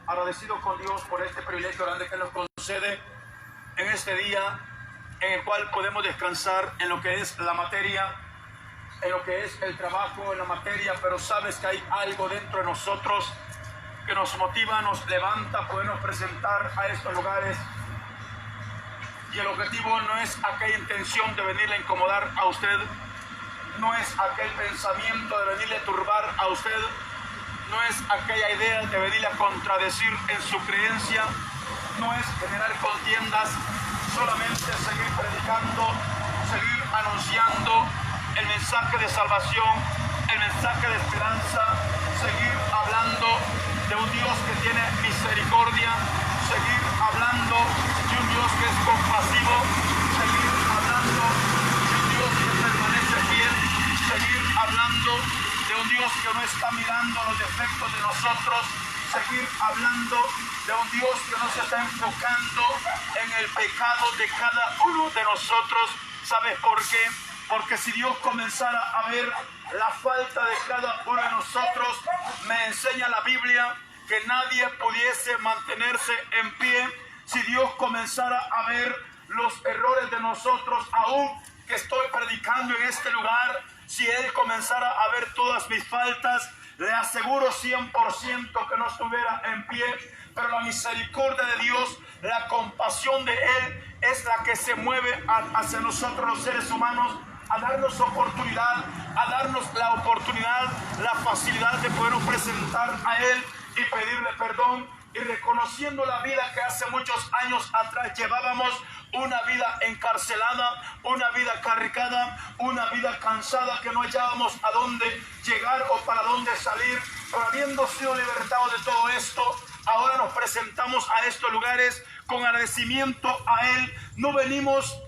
agradecido con Dios por este privilegio grande que nos concede en este día, en el cual podemos descansar en lo que es la materia, en lo que es el trabajo, en la materia, pero sabes que hay algo dentro de nosotros que nos motiva, nos levanta a podernos presentar a estos lugares. Y el objetivo no es aquella intención de venirle a incomodar a usted, no es aquel pensamiento de venirle a turbar a usted, no es aquella idea de venirle a contradecir en su creencia, no es generar contiendas, solamente seguir predicando, seguir anunciando el mensaje de salvación, el mensaje de esperanza, seguir hablando de un Dios que tiene misericordia, seguir hablando de un Dios que es compasivo, seguir hablando de un Dios que permanece fiel, seguir hablando de un Dios que no está mirando los defectos de nosotros, seguir hablando de un Dios que no se está enfocando en el pecado de cada uno de nosotros. ¿Sabes por qué? Porque si Dios comenzara a ver la falta de cada uno de nosotros, me enseña la Biblia que nadie pudiese mantenerse en pie. Si Dios comenzara a ver los errores de nosotros, aún que estoy predicando en este lugar, si Él comenzara a ver todas mis faltas, le aseguro 100% que no estuviera en pie. Pero la misericordia de Dios, la compasión de Él es la que se mueve hacia nosotros los seres humanos, a darnos oportunidad, a darnos la oportunidad, la facilidad de podernos presentar a Él y pedirle perdón, y reconociendo la vida que hace muchos años atrás llevábamos, una vida encarcelada, una vida cargada, una vida cansada, que no hallábamos a dónde llegar o para dónde salir. Pero habiendo sido libertados de todo esto, ahora nos presentamos a estos lugares con agradecimiento a Él. No venimos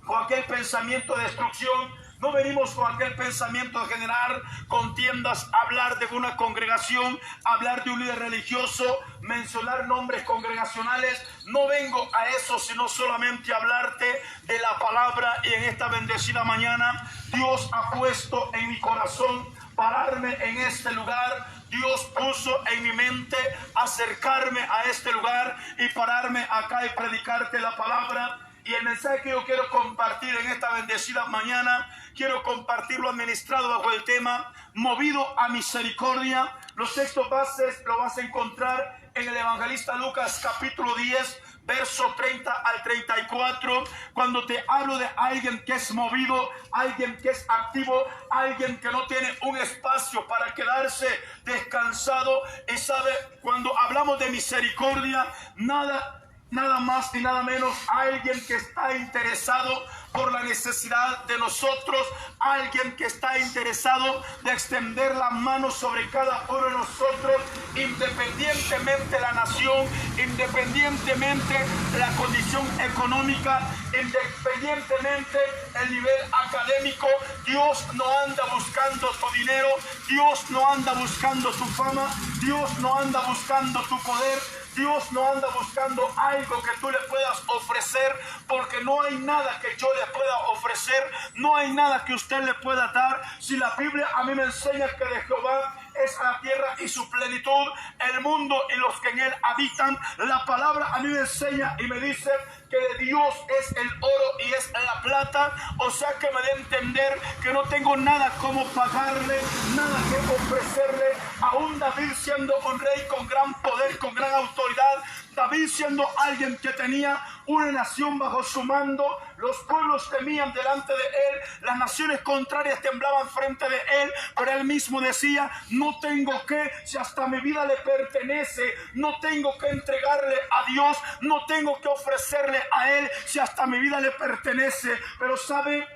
con aquel pensamiento de destrucción, no venimos con aquel pensamiento de generar contiendas, hablar de una congregación, hablar de un líder religioso, mencionar nombres congregacionales. No vengo a eso, sino solamente a hablarte de la palabra. Y en esta bendecida mañana, Dios ha puesto en mi corazón pararme en este lugar. Dios puso en mi mente acercarme a este lugar y pararme acá y predicarte la palabra. Y el mensaje que yo quiero compartir en esta bendecida mañana, quiero compartirlo administrado bajo el tema movido a misericordia. Los textos bases lo vas a encontrar en el evangelista Lucas capítulo 10, verso 30 al 34. Cuando te hablo de alguien que es movido, alguien que es activo, alguien que no tiene un espacio para quedarse descansado. Y sabe, cuando hablamos de misericordia, nada más ni nada menos, alguien que está interesado por la necesidad de nosotros, alguien que está interesado de extender la mano sobre cada uno de nosotros, independientemente la nación, independientemente la condición económica, independientemente el nivel académico. Dios no anda buscando tu dinero, Dios no anda buscando tu fama, Dios no anda buscando tu poder, Dios no anda buscando algo que tú le puedas ofrecer, porque no hay nada que yo le pueda ofrecer, no hay nada que usted le pueda dar. Si la Biblia a mí me enseña que de Jehová es la tierra y su plenitud, el mundo y los que en él habitan, la palabra a mí me enseña y me dice que de Dios es el oro y es la plata. O sea que me da a entender que no tengo nada como pagarle, nada que ofrecerle. Aún David, siendo un rey con gran poder, con gran autoridad, David siendo alguien que tenía una nación bajo su mando, los pueblos temían delante de él, las naciones contrarias temblaban frente de él, pero él mismo decía: no tengo que, si hasta mi vida le pertenece, no tengo que entregarle a Dios, no tengo que ofrecerle a Él, si hasta mi vida le pertenece. Pero sabe,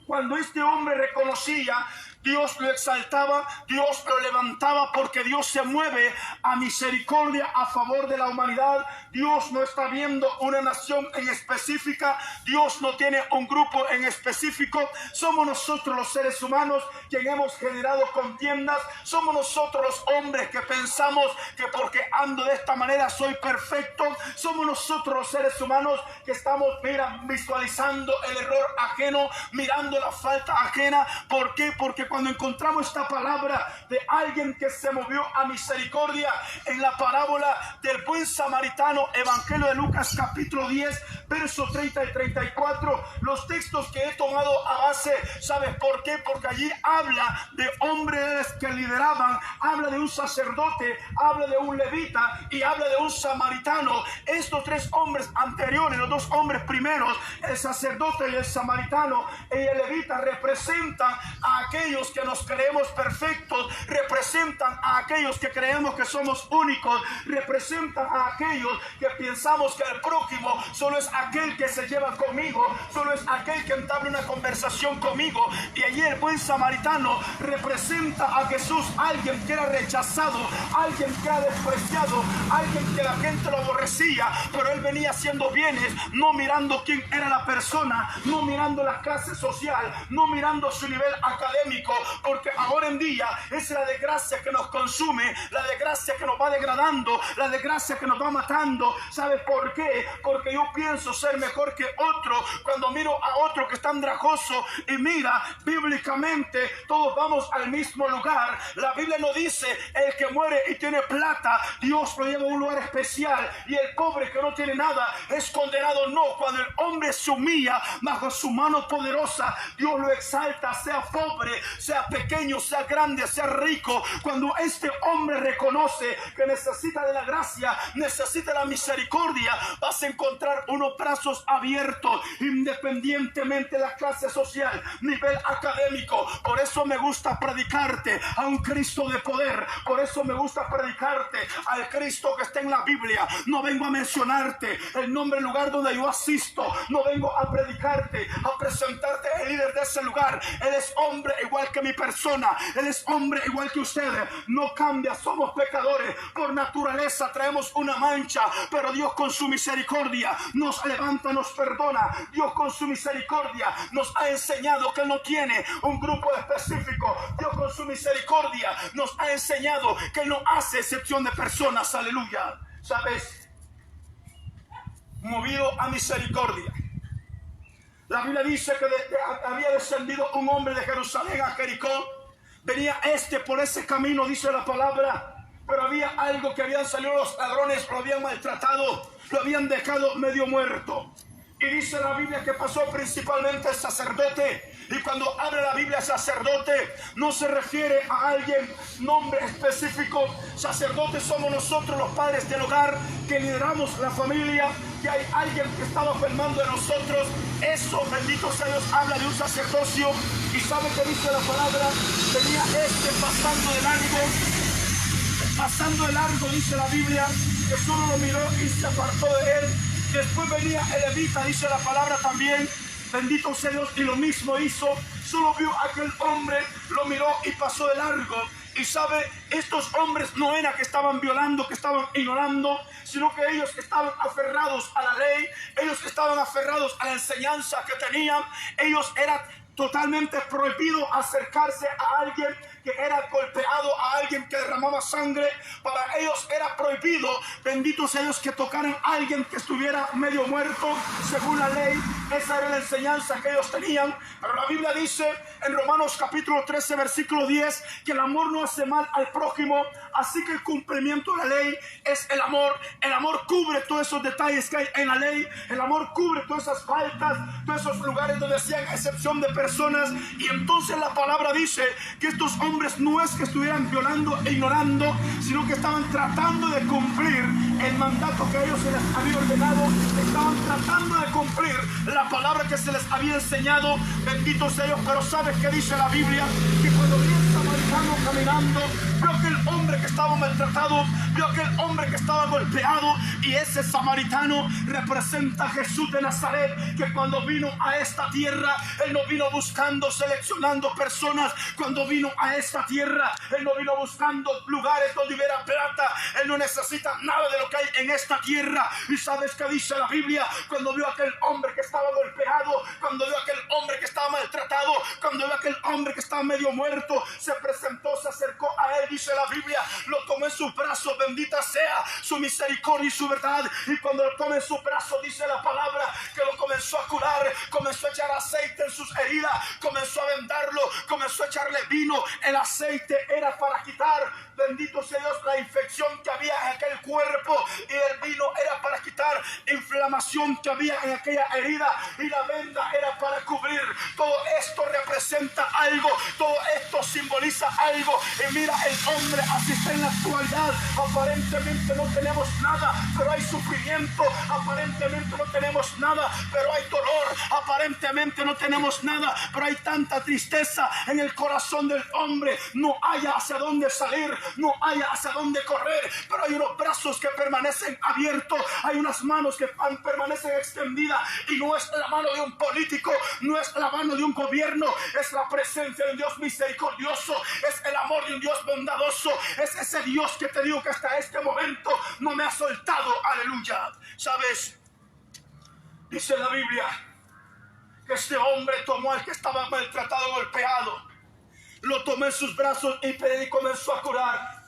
cuando este hombre reconocía, Dios lo exaltaba, Dios lo levantaba, porque Dios se mueve a misericordia a favor de la humanidad. Dios no está viendo una nación en específica, Dios no tiene un grupo en específico. Somos nosotros los seres humanos quienes hemos generado contiendas, somos nosotros los hombres que pensamos que porque ando de esta manera soy perfecto, somos nosotros los seres humanos que estamos, visualizando el error ajeno, mirando la falta ajena. ¿Por qué? Porque cuando encontramos esta palabra de alguien que se movió a misericordia en la parábola del buen samaritano, Evangelio de Lucas capítulo 10, versos 30 y 34, los textos que he tomado a base, ¿sabes por qué? Porque allí habla de hombres que lideraban, habla de un sacerdote, habla de un levita y habla de un samaritano. Estos tres hombres anteriores, los dos hombres primeros, el sacerdote y el samaritano y el levita, representan a aquellos que nos creemos perfectos, representan a aquellos que creemos que somos únicos, representan a aquellos que pensamos que el prójimo solo es aquel que se lleva conmigo, solo es aquel que entabla una conversación conmigo. Y allí el buen samaritano representa a Jesús, alguien que era rechazado, alguien que era despreciado, alguien que la gente lo aborrecía, pero él venía haciendo bienes, no mirando quién era la persona, no mirando la clase social, no mirando su nivel académico, porque ahora en día es la desgracia que nos consume, la desgracia que nos va degradando, la desgracia que nos va matando. ¿Sabes por qué? Porque yo pienso ser mejor que otro. Cuando miro a otro que está andrajoso, y mira, bíblicamente todos vamos al mismo lugar. La Biblia no dice el que muere y tiene plata, Dios lo lleva a un lugar especial, y el pobre que no tiene nada es condenado. No, cuando el hombre se humilla bajo su mano poderosa, Dios lo exalta, sea pobre, sea pequeño, sea grande, sea rico. Cuando este hombre reconoce que necesita de la gracia, necesita la misericordia, vas a encontrar unos brazos abiertos, independientemente de la clase social, nivel académico. Por eso me gusta predicarte a un Cristo de poder, por eso me gusta predicarte al Cristo que está en la Biblia. No vengo a mencionarte el nombre del lugar donde yo asisto, no vengo a predicarte, a presentarte el líder de ese lugar. Él es hombre igual que mi persona, él es hombre igual que ustedes, no cambia, somos pecadores por naturaleza, traemos una mancha, pero Dios con su misericordia nos levanta, nos perdona. Dios con su misericordia nos ha enseñado que Él no tiene un grupo específico. Dios con su misericordia nos ha enseñado que Él no hace excepción de personas. Aleluya. ¿Sabes? Movido a misericordia. La Biblia dice que había descendido un hombre de Jerusalén a Jericó. Venía por ese camino, dice la palabra, pero había algo, que habían salido los ladrones, lo habían maltratado, lo habían dejado medio muerto. Y dice la Biblia que pasó principalmente el sacerdote. Y cuando habla la Biblia sacerdote, no se refiere a alguien, nombre específico. Sacerdotes somos nosotros, los padres del hogar, que lideramos la familia, que hay alguien que está bajo el mando de nosotros. Eso, bendito sea Dios, habla de un sacerdocio. Y sabe que dice la palabra, venía pasando de largo, dice la Biblia, que solo lo miró y se apartó de él. Después venía el levita, dice la palabra también, bendito sea Dios, y lo mismo hizo. Solo vio a aquel hombre, lo miró y pasó de largo. Y sabe, estos hombres no era que estaban violando, que estaban ignorando, sino que ellos estaban aferrados a la ley, ellos estaban aferrados a la enseñanza que tenían. Ellos eran totalmente prohibido acercarse a alguien que era golpeado, a alguien que derramaba sangre. Para ellos era prohibido, bendito sea Dios, que tocaran a alguien que estuviera medio muerto, según la ley. Esa era la enseñanza que ellos tenían. Pero la Biblia dice en Romanos capítulo 13 versículo 10 que el amor no hace mal al prójimo, así que el cumplimiento de la ley es el amor. El amor cubre todos esos detalles que hay en la ley, el amor cubre todas esas faltas, todos esos lugares donde hacían excepción de personas. Y entonces la palabra dice que estos hombres no es que estuvieran violando e ignorando, sino que estaban tratando de cumplir el mandato que ellos se les había ordenado. Estaban tratando de cumplir la palabra que se les había enseñado, bendito sea Dios. Pero ¿sabes qué dice la Biblia? Que cuando vio el samaritano caminando, vio aquel hombre que estaba maltratado, vio aquel hombre que estaba golpeado, y ese samaritano representa a Jesús de Nazaret, que cuando vino a esta tierra, Él no vino buscando, seleccionando personas. Cuando vino a esta tierra, Él no vino buscando lugares donde hubiera plata. Él no necesita nada de lo que hay en esta tierra. ¿Y sabes qué dice la Biblia? Cuando vio a aquel hombre que estaba golpeado, cuando vio a aquel hombre que estaba maltratado, cuando vio a aquel hombre que estaba medio muerto, se presentó, se acercó a Él dice la Biblia, lo tomó en sus brazos, bendita sea su misericordia y su verdad. Y cuando lo tomó en sus brazos, dice la palabra, que lo comenzó a curar, comenzó a echar aceite en sus heridas, comenzó a vendarlo, comenzó a echarle vino. El aceite era para quitar, bendito sea Dios, la infección que había en aquel cuerpo, y el vino era para quitar inflamación que había en aquella herida, y la venda era para cubrir. Todo esto representa algo, todo esto simboliza algo. Y mira, el hombre así está en la actualidad. Aparentemente no tenemos nada, pero hay sufrimiento. Aparentemente no tenemos nada, pero hay dolor. Aparentemente no tenemos nada, pero hay tanta tristeza en el corazón del hombre. No haya hacia dónde salir, no haya hacia dónde correr, pero hay unos brazos que permanecen abiertos, hay unas manos que permanecen extendidas, y no es la mano de un político, no es la mano de un gobierno, es la presencia de un Dios misericordioso, es el amor de un Dios bondadoso, es ese Dios que te digo que hasta este momento no me ha soltado. Aleluya. ¿Sabes? Dice la Biblia que este hombre tomó al que estaba maltratado, golpeado, lo tomó en sus brazos y comenzó a curar.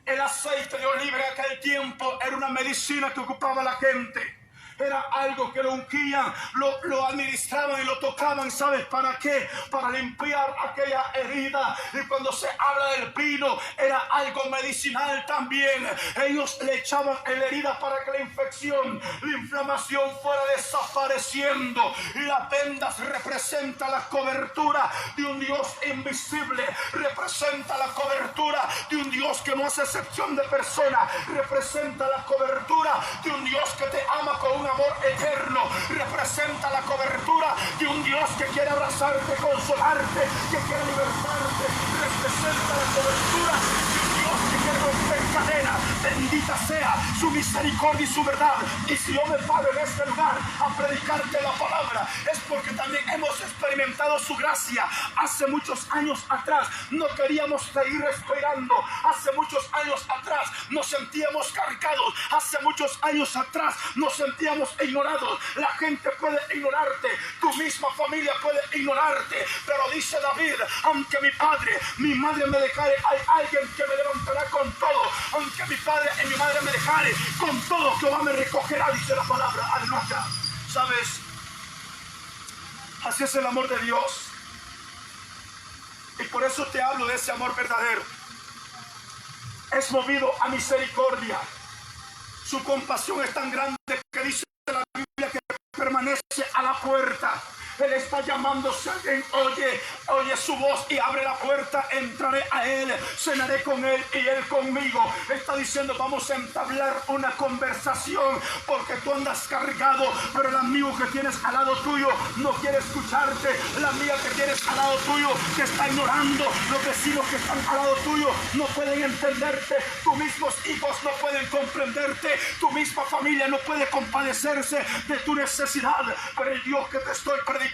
El aceite de oliva en aquel tiempo era una medicina que ocupaba la gente. Era algo que lo ungían, lo administraban y lo tocaban. ¿Sabes para qué? Para limpiar aquella herida. Y cuando se habla del vino, era algo medicinal también. Ellos le echaban en la herida para que la infección, la inflamación fuera desapareciendo. Y las vendas representan la cobertura de un Dios invisible. Representa la cobertura de un Dios que no hace excepción de persona. Representa la cobertura de un Dios que te ama con un amor eterno. Representa la cobertura de un Dios que quiere abrazarte, consolarte, que quiere libertarte. Representa la cobertura de un Dios que quiere romper cadenas. Bendita sea su misericordia y su verdad. Y si yo me paro en este lugar a predicarte la palabra, es porque también hemos experimentado su gracia. Hace muchos años atrás no queríamos seguir respirando. Hace muchos años atrás nos sentíamos cargados. Hace muchos años atrás nos sentíamos ignorados. La gente puede ignorarte, tu misma familia puede ignorarte, pero dice David, aunque mi padre, mi madre me dejare, hay alguien que me levantará con todo. Aunque mi padre y mi madre me dejare, con todo Jehová me recogerá, dice la palabra. Aleluya. ¿Sabes? Así es el amor de Dios. Y por eso te hablo de ese amor verdadero. Es movido a misericordia. Su compasión es tan grande que dice la Biblia que permanece a la puerta. Él está llamándose a alguien. Oye su voz y abre la puerta. Entraré a él, cenaré con él y él conmigo. Está diciendo, vamos a entablar una conversación, porque tú andas cargado, pero el amigo que tienes al lado tuyo no quiere escucharte. La amiga que tienes al lado tuyo te está ignorando. Los vecinos que están al lado tuyo no pueden entenderte. Tus mismos hijos no pueden comprenderte. Tu misma familia no puede compadecerse de tu necesidad. Pero el Dios que te estoy predicando,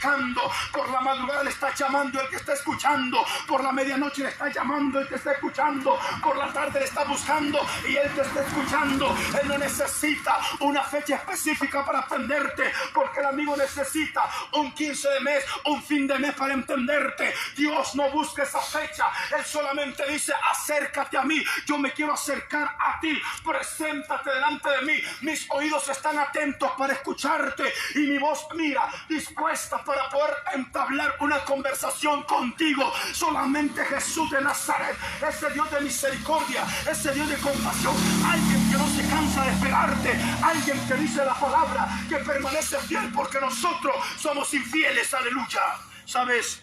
por la madrugada le está llamando el que está escuchando, por la medianoche le está llamando el que está escuchando, por la tarde le está buscando y él te está escuchando. Él no necesita una fecha específica para atenderte, porque el amigo necesita un 15 de mes, un fin de mes para entenderte. Dios no busca esa fecha. Él solamente dice, acércate a mí, yo me quiero acercar a ti, preséntate delante de mí. Mis oídos están atentos para escucharte y mi voz, mira, dispuesta para poder entablar una conversación contigo. Solamente Jesús de Nazaret, ese Dios de misericordia, ese Dios de compasión, alguien que no se cansa de esperarte, alguien que dice la palabra que permanece fiel, porque nosotros somos infieles. Aleluya. ¿Sabes?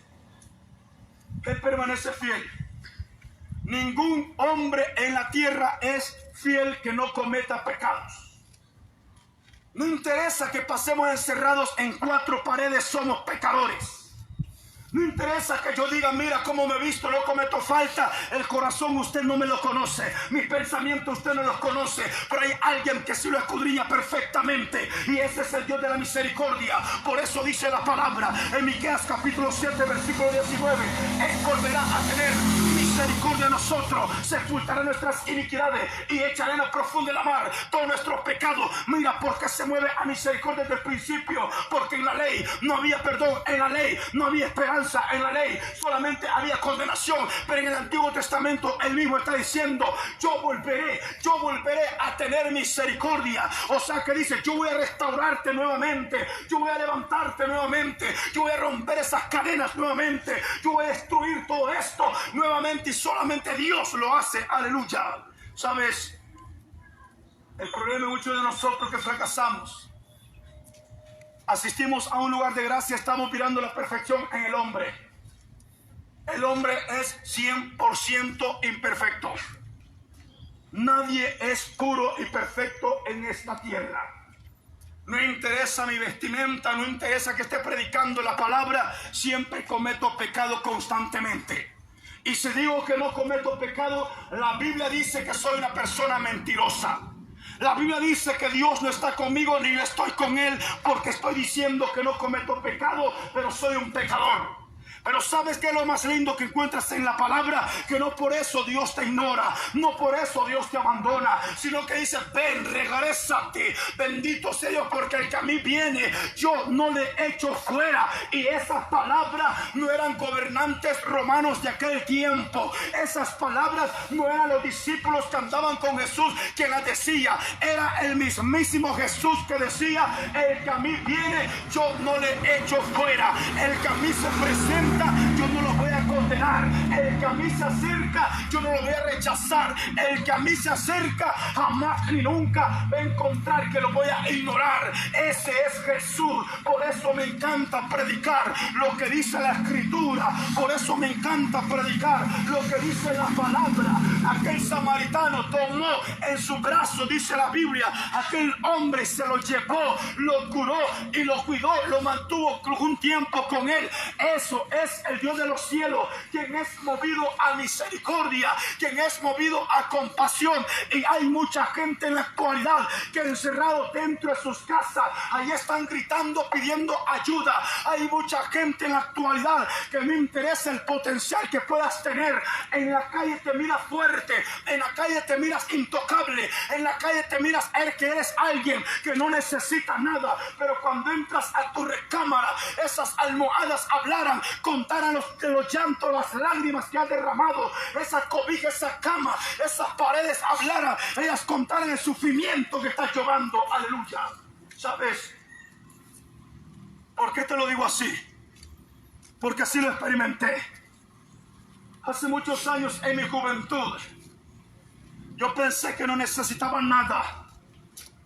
Él permanece fiel. Ningún hombre en la tierra es fiel que no cometa pecados. No interesa que pasemos encerrados en 4 paredes, somos pecadores. No interesa que yo diga, mira cómo me he visto, no cometo falta. El corazón usted no me lo conoce, mis pensamientos usted no los conoce, pero hay alguien que sí lo escudriña perfectamente, y ese es el Dios de la misericordia. Por eso dice la palabra en Miqueas capítulo 7 versículo 19, Él volverá a tener misericordia misericordia de nosotros, sepultará nuestras iniquidades y echará en la profunda de la mar todos nuestros pecados. Mira, porque se mueve a misericordia desde el principio, porque en la ley no había perdón, en la ley no había esperanza, en la ley solamente había condenación, pero en el Antiguo Testamento él mismo está diciendo, yo volveré a tener misericordia. O sea que dice, yo voy a restaurarte nuevamente, yo voy a levantarte nuevamente, yo voy a romper esas cadenas nuevamente, yo voy a destruir todo esto nuevamente, y solamente Dios lo hace. Aleluya. ¿Sabes? El problema de muchos de nosotros que fracasamos, asistimos a un lugar de gracia, estamos mirando la perfección en el hombre. El hombre es 100% imperfecto. Nadie es puro y perfecto en esta tierra. No interesa mi vestimenta, no interesa que esté predicando la palabra, siempre cometo pecado constantemente. Y si digo que no cometo pecado, la Biblia dice que soy una persona mentirosa. La Biblia dice que Dios no está conmigo ni yo estoy con Él, porque estoy diciendo que no cometo pecado, pero soy un pecador. Pero ¿sabes qué es lo más lindo que encuentras en la palabra? Que no por eso Dios te ignora, no por eso Dios te abandona, sino que dice, ven, regrésate, bendito sea Dios, porque el que a mí viene, yo no le echo fuera. Y esas palabras no eran gobernantes romanos de aquel tiempo, esas palabras no eran los discípulos que andaban con Jesús quien las decía, era el mismísimo Jesús que decía, el que a mí viene, yo no le echo fuera, el que a mí se presenta, yo no lo voy a condenar. El que a mí se acerca, yo no lo voy a rechazar. El que a mí se acerca, jamás ni nunca va a encontrar que lo voy a ignorar. Ese es Jesús. Por eso me encanta predicar lo que dice la Escritura. Por eso me encanta predicar lo que dice la palabra. Aquel samaritano tomó en su brazo, dice la Biblia, aquel hombre, se lo llevó, lo curó y lo cuidó, lo mantuvo un tiempo con él. Eso es el Dios de los cielos, quien es movido a misericordia, quien es movido a compasión. Y hay mucha gente en la actualidad que encerrado dentro de sus casas, ahí están gritando, pidiendo ayuda. Hay mucha gente en la actualidad que no interesa el potencial que puedas tener. En la calle te miras fuerte, en la calle te miras intocable, en la calle te miras que eres alguien que no necesita nada, pero cuando entras a tu recámara, esas almohadas hablaran, contaran los llantos, las lágrimas que has derramado, esa cobija, esa cama, esas paredes hablaran, ellas contaran el sufrimiento que estás llorando. Aleluya. ¿Sabes por qué te lo digo así? Porque así lo experimenté. Hace muchos años en mi juventud, yo pensé que no necesitaba nada.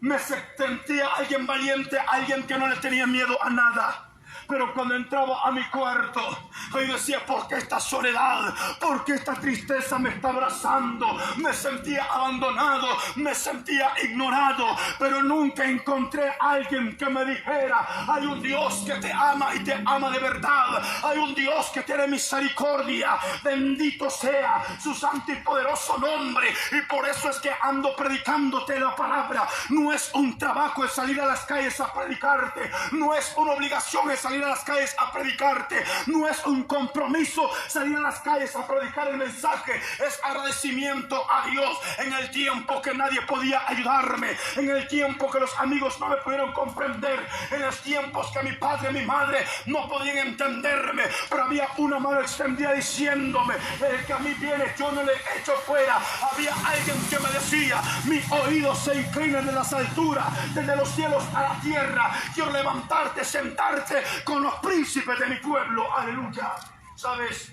Me sentía alguien valiente, alguien que no le tenía miedo a nada. Pero cuando entraba a mi cuarto, yo decía, ¿por qué esta soledad? ¿Por qué esta tristeza me está abrazando? Me sentía abandonado, me sentía ignorado, pero nunca encontré a alguien que me dijera, hay un Dios que te ama y te ama de verdad. Hay un Dios que tiene misericordia. Bendito sea su santo y poderoso nombre. Y por eso es que ando predicándote la palabra. No es un trabajo el salir a las calles a predicarte. No es una obligación el salir a las calles a predicarte, no es un compromiso salir a las calles a predicar el mensaje, es agradecimiento a Dios en el tiempo que nadie podía ayudarme, en el tiempo que los amigos no me pudieron comprender, en los tiempos que mi padre y mi madre no podían entenderme, pero había una mano extendida diciéndome, el que a mí viene yo no le echo fuera. Había alguien que me decía, mis oídos se inclinan de las alturas, desde los cielos a la tierra, quiero levantarte, sentarte con los príncipes de mi pueblo. Aleluya. ¿Sabes?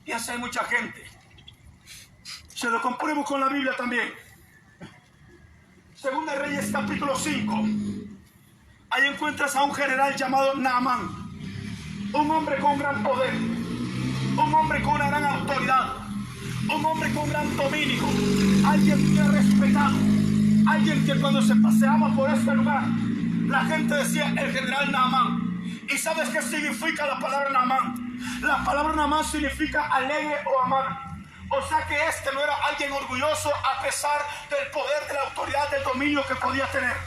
Y así hay mucha gente. Se lo compruebo con la Biblia también. Segunda de Reyes capítulo 5. Ahí encuentras a un general llamado Naamán, un hombre con gran poder, un hombre con una gran autoridad, un hombre con gran dominio, alguien que era respetado, alguien que cuando se paseaba por este lugar la gente decía el general Naamán. ¿Y sabes qué significa la palabra Naamán? La palabra Naamán significa alegre o amable. O sea que este no era alguien orgulloso a pesar del poder, de la autoridad, del dominio que podía tener.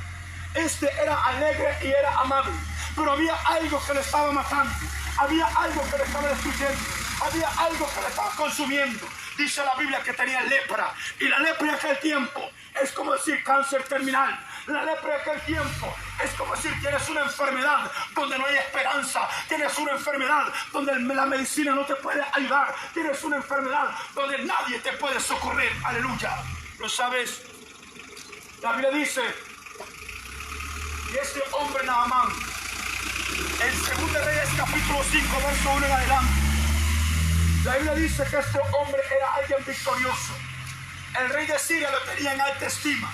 Este era alegre y era amable. Pero había algo que le estaba matando. Había algo que le estaba destruyendo. Había algo que le estaba consumiendo. Dice la Biblia que tenía lepra. Y la lepra en aquel tiempo es como decir cáncer terminal. La lepra en aquel tiempo es como decir tienes una enfermedad donde no hay esperanza. Tienes una enfermedad donde la medicina no te puede ayudar. Tienes una enfermedad donde nadie te puede socorrer. Aleluya. ¿Lo sabes? La Biblia dice, y este hombre Naamán, en 2 Reyes capítulo 5, verso 1 en adelante, la Biblia dice que este hombre era alguien victorioso. El rey de Siria lo tenía en alta estima.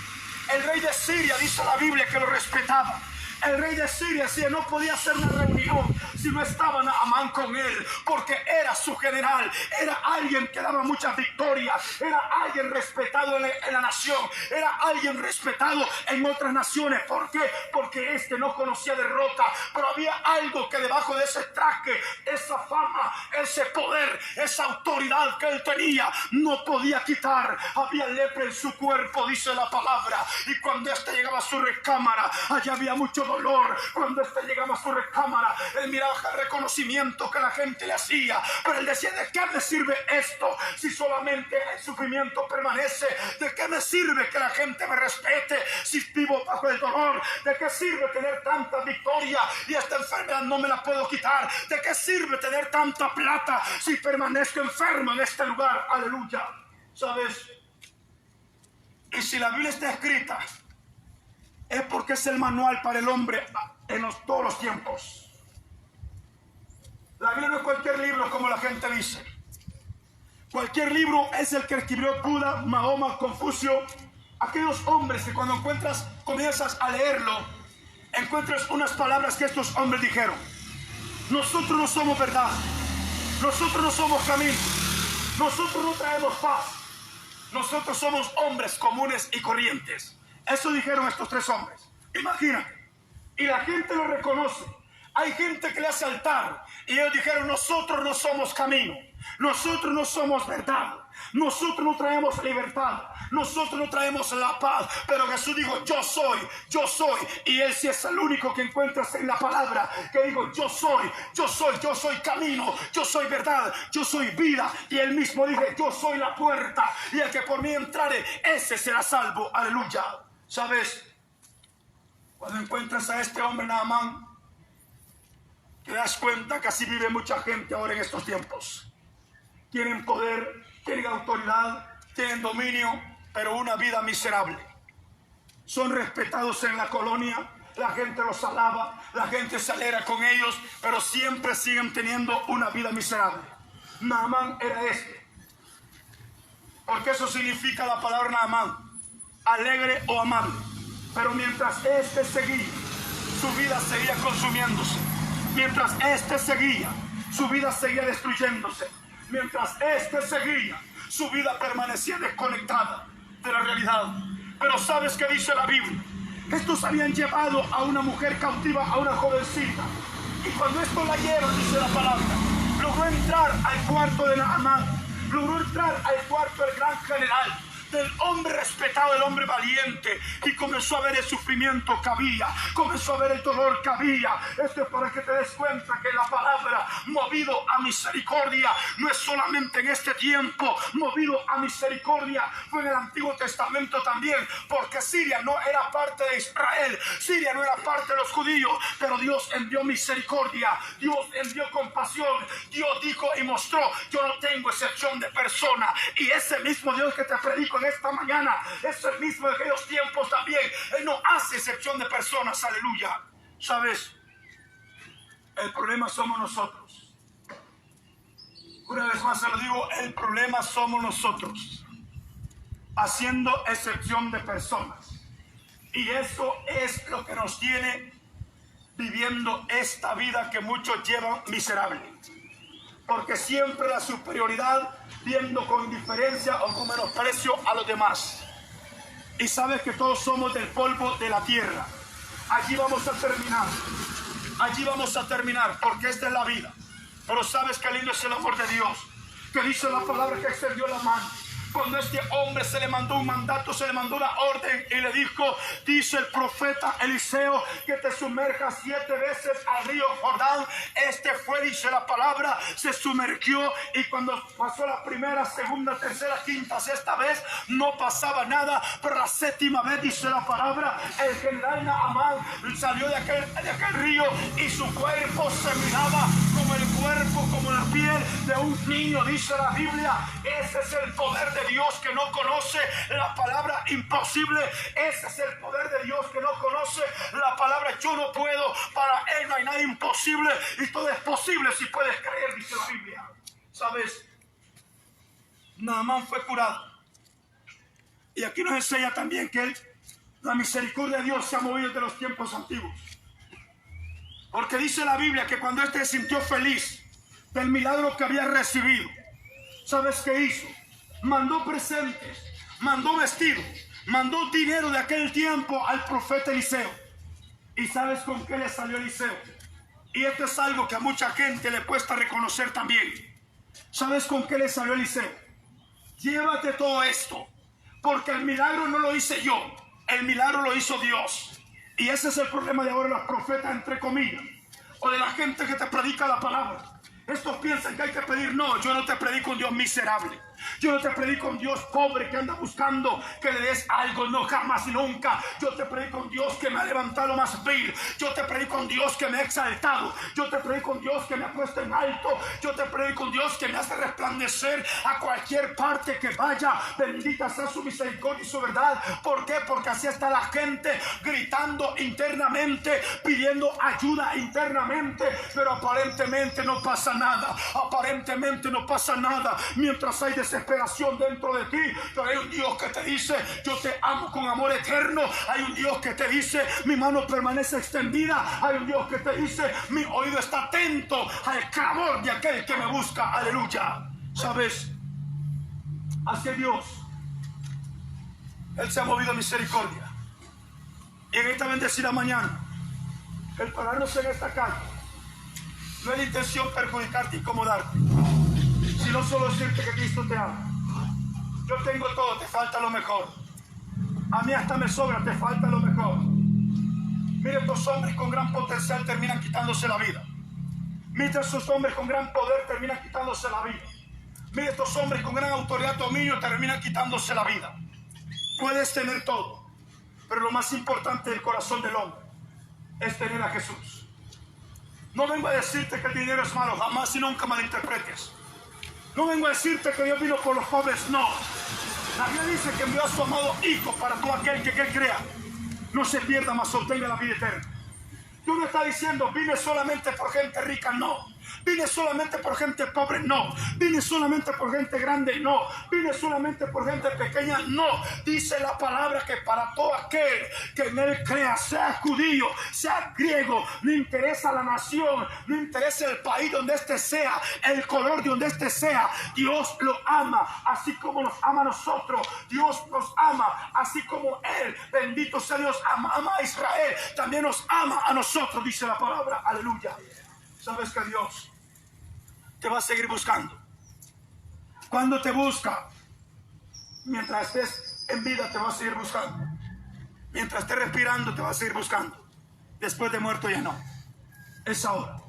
El rey de Siria, dice la Biblia, que lo respetaba. El rey de Siria no podía hacer una reunión si no estaba Naamán con él, porque era su general, era alguien que daba muchas victorias, era alguien respetado en la nación, era alguien respetado en otras naciones. ¿Por qué? Porque este no conocía derrota, pero había algo que debajo de ese traje, esa fama, ese poder, esa autoridad que él tenía, no podía quitar. Había lepra en su cuerpo, dice la palabra, y cuando este llegaba a su recámara, allá había mucho dolor. Cuando este llegaba a su recámara, él miraba el reconocimiento que la gente le hacía, pero él decía, ¿de qué me sirve esto si solamente el sufrimiento permanece? ¿De qué me sirve que la gente me respete si vivo bajo el dolor? ¿De qué sirve tener tanta victoria y esta enfermedad no me la puedo quitar? ¿De qué sirve tener tanta plata si permanezco enfermo en este lugar? Aleluya. ¿Sabes? Y si la Biblia está escrita, es porque es el manual para el hombre en todos los tiempos. La Biblia no es cualquier libro como la gente dice. Cualquier libro es el que escribió Buda, Mahoma, Confucio. Aquellos hombres que cuando comienzas a leerlo, encuentras unas palabras que estos hombres dijeron. Nosotros no somos verdad. Nosotros no somos camino. Nosotros no traemos paz. Nosotros somos hombres comunes y corrientes. Eso dijeron estos tres hombres. Imagínate. Y la gente lo reconoce. Hay gente que le hace altar. Y ellos dijeron, nosotros no somos camino. Nosotros no somos verdad. Nosotros no traemos libertad. Nosotros no traemos la paz. Pero Jesús dijo, yo soy, yo soy. Y Él sí es el único que encuentras en la palabra. Que dijo, yo soy camino. Yo soy verdad. Yo soy vida. Y Él mismo dijo, yo soy la puerta. Y el que por mí entrare, ese será salvo. Aleluya. ¿Sabes? Cuando encuentras a este hombre Naamán, te das cuenta que así vive mucha gente ahora en estos tiempos. Tienen poder, tienen autoridad, tienen dominio, pero una vida miserable. Son respetados en la colonia, la gente los alaba, la gente se alegra con ellos, pero siempre siguen teniendo una vida miserable. Naamán era este. Porque eso significa la palabra Naamán, alegre o amable. Pero mientras este seguía, su vida seguía consumiéndose. Mientras este seguía, su vida seguía destruyéndose. Mientras este seguía, su vida permanecía desconectada de la realidad. Pero ¿sabes qué dice la Biblia? Estos habían llevado a una mujer cautiva, a una jovencita. Y cuando esto la llevan, dice la palabra, logró entrar al cuarto de Naamán. Logró entrar al cuarto del gran general, del hombre respetado, del hombre valiente, y comenzó a ver el sufrimiento que había, comenzó a ver el dolor que había. Esto es para que te des cuenta que la palabra movido a misericordia no es solamente en este tiempo. Movido a misericordia fue en el Antiguo Testamento también, porque Siria no era parte de Israel, Siria no era parte de los judíos, pero Dios envió misericordia, Dios envió compasión. Dios dijo y mostró, yo no tengo excepción de persona. Y ese mismo Dios que te predico en esta mañana es el mismo de aquellos tiempos también. Él no hace excepción de personas. Aleluya. ¿Sabes? El problema somos nosotros. Una vez más se lo digo, el problema somos nosotros, haciendo excepción de personas. Y eso es lo que nos tiene viviendo esta vida que muchos llevan miserable. Porque siempre la superioridad, viendo con indiferencia o con menosprecio a los demás. Y sabes que todos somos del polvo de la tierra. Allí vamos a terminar. Allí vamos a terminar, porque esta es la vida. Pero sabes qué lindo es el amor de Dios, que dice la palabra que extendió la mano Cuando este hombre se le mandó un mandato, se le mandó una orden y le dijo, dice el profeta Eliseo, que te sumerjas 7 veces al río Jordán. Este fue, dice la palabra, se sumergió, y cuando pasó la primera, segunda, tercera, quinta, sexta vez, no pasaba nada. Pero la séptima vez, dice la palabra, el general Naamán salió de aquel río y su cuerpo se miraba como el cuerpo, como la piel de un niño, dice la Biblia. Ese es el poder de Dios, que no conoce la palabra imposible. Ese es el poder de Dios, que no conoce la palabra yo no puedo. Para Él no hay nada imposible y todo es posible si puedes creer, dice la Biblia. ¿Sabes? Naamán fue curado. Y aquí nos enseña también que la misericordia de Dios se ha movido desde los tiempos antiguos. Porque dice la Biblia que cuando éste se sintió feliz del milagro que había recibido, ¿sabes qué hizo? Mandó presentes, mandó vestidos, mandó dinero de aquel tiempo al profeta Eliseo. ¿Y sabes con qué le salió Eliseo? Y esto es algo que a mucha gente le cuesta reconocer también. ¿Sabes con qué le salió Eliseo? Llévate todo esto, porque el milagro no lo hice yo, el milagro lo hizo Dios. Y ese es el problema de ahora, los profetas, entre comillas, o de la gente que te predica la palabra. Estos piensan que hay que pedir. No, yo no te predico un Dios miserable. Yo no te predico un Dios pobre que anda buscando que le des algo. No, jamás y nunca. Yo te predico un Dios que me ha levantado lo más vil. Yo te predico un Dios que me ha exaltado. Yo te predico un Dios que me ha puesto en alto. Yo te predico un Dios que me hace resplandecer a cualquier parte que vaya. Bendita sea su misericordia y su verdad. ¿Por qué? Porque así está la gente gritando internamente, pidiendo ayuda internamente, pero aparentemente no pasa nada. Aparentemente no pasa nada mientras hay desesperación dentro de ti. Pero hay un Dios que te dice yo te amo con amor eterno. Hay un Dios que te dice mi mano permanece extendida. Hay un Dios que te dice mi oído está atento al clamor de aquel que me busca. Aleluya. ¿Sabes? Hacia Dios Él se ha movido en misericordia. Y en esta bendecida mañana, el pararnos en esta calle no es la intención perjudicarte y incomodarte, sino solo decirte que Cristo te ama. Yo tengo todo, te falta lo mejor. A mí hasta me sobra, te falta lo mejor. Mira, estos hombres con gran potencial terminan quitándose la vida. Mira, estos hombres con gran poder terminan quitándose la vida. Mira, estos hombres con gran autoridad, dominio, terminan quitándose la vida. Puedes tener todo, pero lo más importante del corazón del hombre es tener a Jesús. No vengo a decirte que el dinero es malo, jamás y nunca malinterpretes. No vengo a decirte que Dios vino por los pobres, no. La Biblia dice que envió a su amado Hijo para todo aquel que él crea no se pierda, mas obtenga la vida eterna. Dios no está diciendo vine solamente por gente rica, no. Vine solamente por gente pobre, no. Vine solamente por gente grande, no. Vine solamente por gente pequeña, no. Dice la palabra que para todo aquel que en Él crea, sea judío, sea griego, no interesa la nación, no interesa el país donde éste sea, el color de donde éste sea, Dios lo ama, así como nos ama a nosotros. Dios nos ama, así como Él, bendito sea Dios, ama a Israel, también nos ama a nosotros, dice la palabra, aleluya. ¿Sabes que Dios te va a seguir buscando? Cuando te busca, mientras estés en vida te va a seguir buscando. Mientras estés respirando te va a seguir buscando. Después de muerto ya no. Es ahora.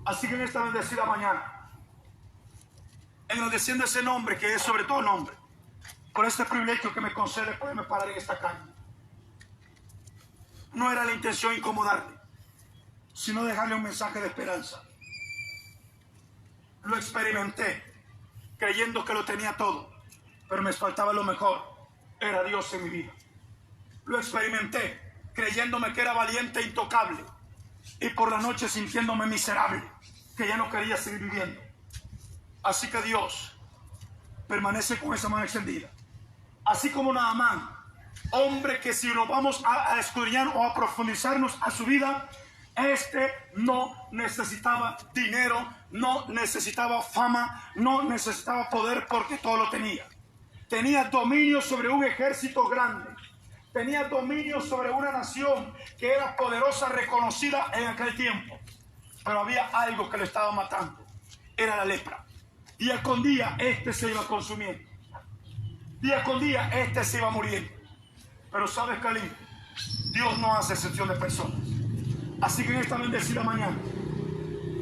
Así que en esta bendecida mañana, engrandeciendo ese nombre que es sobre todo nombre, por este privilegio que me concede poderme parar en esta calle. No era la intención incomodarte, sino dejarle un mensaje de esperanza. Lo experimenté creyendo que lo tenía todo, pero me faltaba lo mejor. Era Dios en mi vida. Lo experimenté creyéndome que era valiente e intocable, y por la noche sintiéndome miserable, que ya no quería seguir viviendo. Así que Dios permanece con esa mano extendida. Así como Naamán, hombre que si nos vamos a escudriñar o a profundizarnos a su vida, este no necesitaba dinero, no necesitaba fama, no necesitaba poder, porque todo lo tenía. Tenía dominio sobre un ejército grande. Tenía dominio sobre una nación que era poderosa, reconocida en aquel tiempo. Pero había algo que le estaba matando. Era la lepra. Día con día este se iba consumiendo. día con día, este se iba muriendo. Pero sabes, Calín, Dios no hace excepción de personas. Así que en esta bendecida mañana,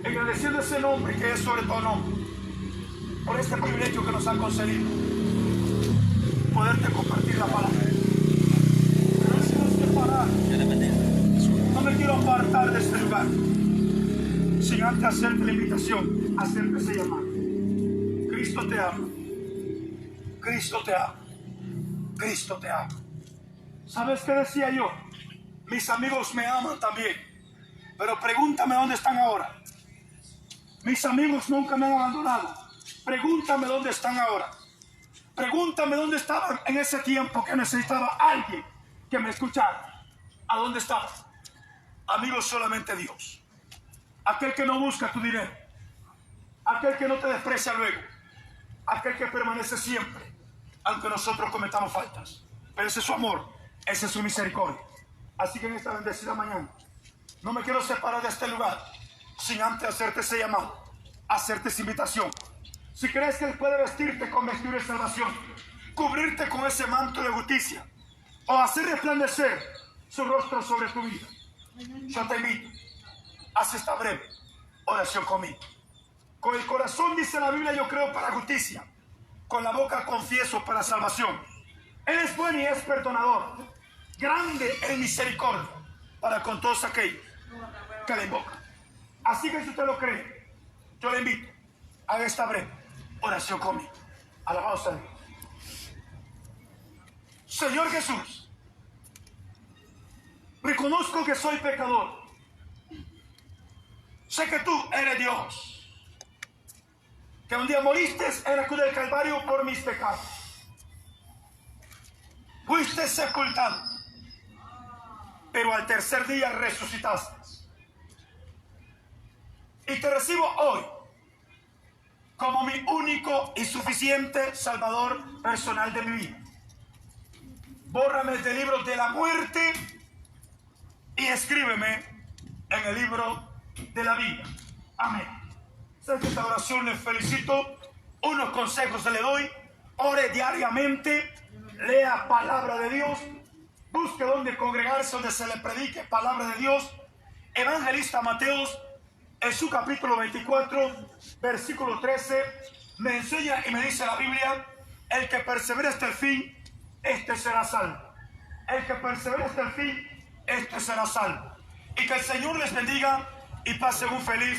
agradeciendo ese nombre que es sobre todo nombre, por este privilegio que nos han concedido, poderte compartir la palabra. Pero no quiero separar, no me quiero apartar de este lugar sin antes hacerte la invitación, hacerte ese llamado. Cristo te ama, Cristo te ama, Cristo te ama. ¿Sabes qué decía yo? Mis amigos me aman también, pero pregúntame dónde están ahora. Mis amigos nunca me han abandonado. Pregúntame dónde están ahora. Pregúntame dónde estaban en ese tiempo que necesitaba alguien que me escuchara. ¿A dónde estaban? Amigos, solamente Dios. Aquel que no busca tu dinero. Aquel que no te desprecia luego. Aquel que permanece siempre, aunque nosotros cometamos faltas. Pero ese es su amor, esa es su misericordia. Así que en esta bendecida mañana, no me quiero separar de este lugar sin antes hacerte ese llamado, hacerte esa invitación. Si crees que Él puede vestirte con vestidura de salvación, cubrirte con ese manto de justicia, o hacer resplandecer su rostro sobre tu vida, yo te invito, haz esta breve oración conmigo. Con el corazón, dice la Biblia, yo creo para justicia. Con la boca confieso para salvación. Él es bueno y es perdonador. Grande en misericordia para con todos aquellos que le invocan. Así que si usted lo cree, yo le invito a esta breve oración conmigo. Alabado sea Dios. Señor Jesús, reconozco que soy pecador. Sé que tú eres Dios, que un día moriste en la cruz del Calvario por mis pecados. Fuiste sepultado, pero al tercer día resucitaste. Y te recibo hoy como mi único y suficiente Salvador personal de mi vida. Bórrame del libro de la muerte y escríbeme en el libro de la vida. Amén. Sé que esta oración le felicito. Unos consejos le doy. Ore diariamente. Lea palabra de Dios. Busque donde congregarse, donde se le predique palabra de Dios. Evangelista Mateos, en su capítulo 24, versículo 13, me enseña y me dice la Biblia: el que persevera hasta el fin, este será salvo. El que persevera hasta el fin, este será salvo. Y que el Señor les bendiga y pasen un feliz